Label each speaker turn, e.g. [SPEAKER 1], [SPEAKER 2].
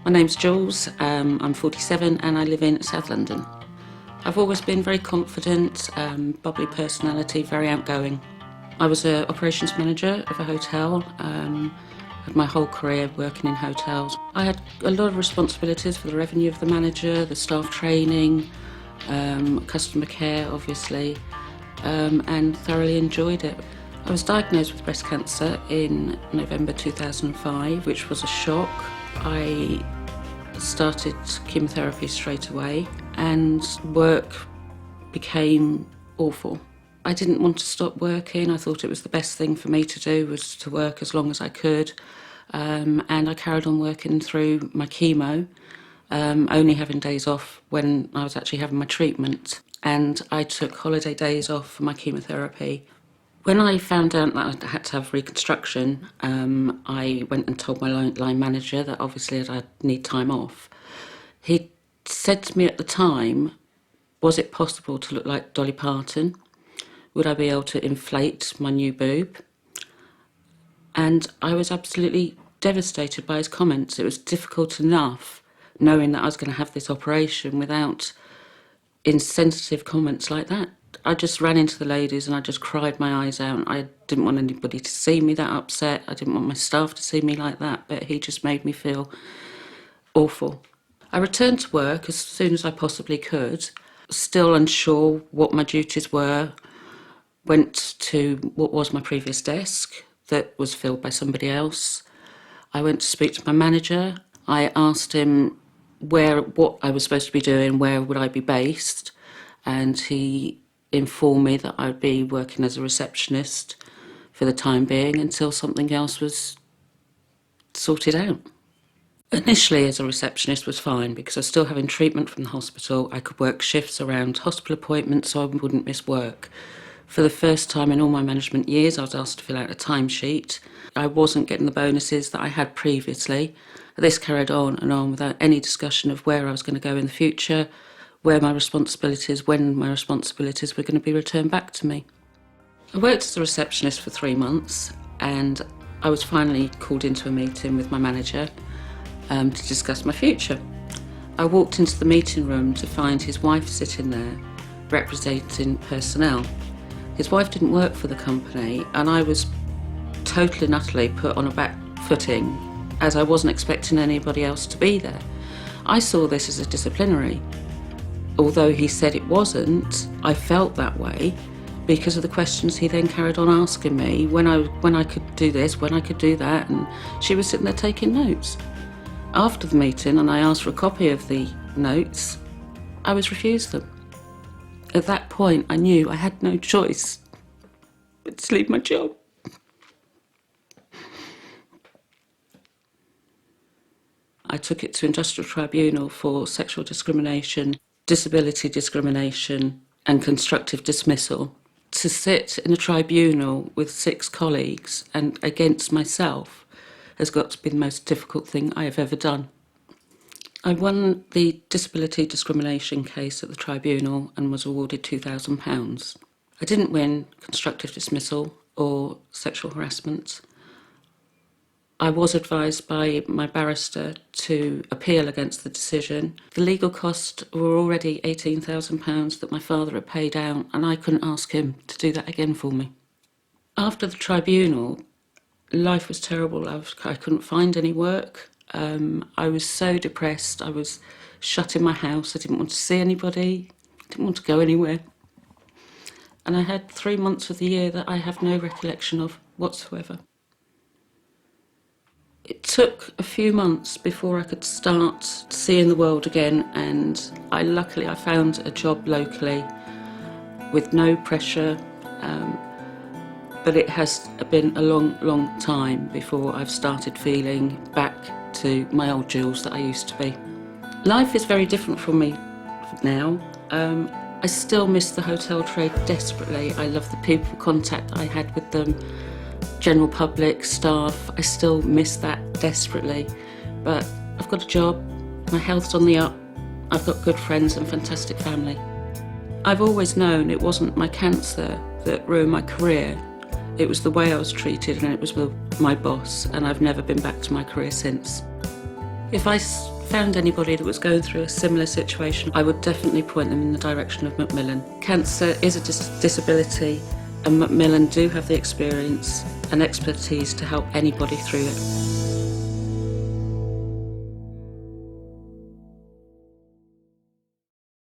[SPEAKER 1] My name's Jules, I'm 47 and I live in South London. I've always been very confident, bubbly personality, very outgoing. I was an operations manager of a hotel, had my whole career working in hotels. I had a lot of responsibilities for the revenue of the manager, the staff training, customer care obviously, and thoroughly enjoyed it. I was diagnosed with breast cancer in November 2005, which was a shock. I started chemotherapy straight away and work became awful. I didn't want to stop working. I thought it was the best thing for me to do was to work as long as I could, and I carried on working through my chemo, only having days off when I was actually having my treatment, and I took holiday days off for my chemotherapy. When I found out that I had to have reconstruction, I went and told my line manager that obviously I'd need time off. He said to me at the time, was it possible to look like Dolly Parton? Would I be able to inflate my new boob? And I was absolutely devastated by his comments. It was difficult enough knowing that I was going to have this operation without insensitive comments like that. I just ran into the ladies and I just cried my eyes out. I didn't want anybody to see me that upset. I didn't want my staff to see me like that, but he just made me feel awful. I returned to work as soon as I possibly could, still unsure what my duties were. Went to what was my previous desk that was filled by somebody else. I went to speak to my manager. I asked him what I was supposed to be doing, where would I be based, and he informed me that I would be working as a receptionist for the time being until something else was sorted out. Initially as a receptionist was fine because I was still having treatment from the hospital. I could work shifts around hospital appointments so I wouldn't miss work. For the first time in all my management years, I was asked to fill out a timesheet. I wasn't getting the bonuses that I had previously. This carried on without any discussion of where I was going to go in the future, when my responsibilities were going to be returned back to me. I worked as a receptionist for 3 months and I was finally called into a meeting with my manager to discuss my future. I walked into the meeting room to find his wife sitting there representing personnel. His wife didn't work for the company and I was totally and utterly put on a back footing as I wasn't expecting anybody else to be there. I saw this as a disciplinary. Although he said it wasn't, I felt that way because of the questions he then carried on asking me when I could do this, when I could do that, and she was sitting there taking notes. After the meeting, and I asked for a copy of the notes, I was refused them. At that point, I knew I had no choice but to leave my job. I took it to Industrial Tribunal for sexual discrimination, disability discrimination and constructive dismissal. To sit in a tribunal with 6 colleagues and against myself has got to be the most difficult thing I have ever done. I won the disability discrimination case at the tribunal and was awarded £2,000. I didn't win constructive dismissal or sexual harassment. I was advised by my barrister to appeal against the decision. The legal costs were already £18,000 that my father had paid out, and I couldn't ask him to do that again for me. After the tribunal, life was terrible. I couldn't find any work. I was so depressed. I was shut in my house. I didn't want to see anybody. Didn't want to go anywhere. And I had 3 months of the year that I have no recollection of whatsoever. It took a few months before I could start seeing the world again, and luckily I found a job locally with no pressure, but it has been a long time before I've started feeling back to my old Jules that I used to be. Life is very different from me now. I still miss the hotel trade desperately. I love the people contact I had with them. General public, staff, I still miss that desperately. But I've got a job, my health's on the up, I've got good friends and fantastic family. I've always known it wasn't my cancer that ruined my career. It was the way I was treated and it was with my boss, and I've never been back to my career since. If I found anybody that was going through a similar situation, I would definitely point them in the direction of Macmillan. Cancer is a disability, and Macmillan do have the experience and expertise to help anybody through it.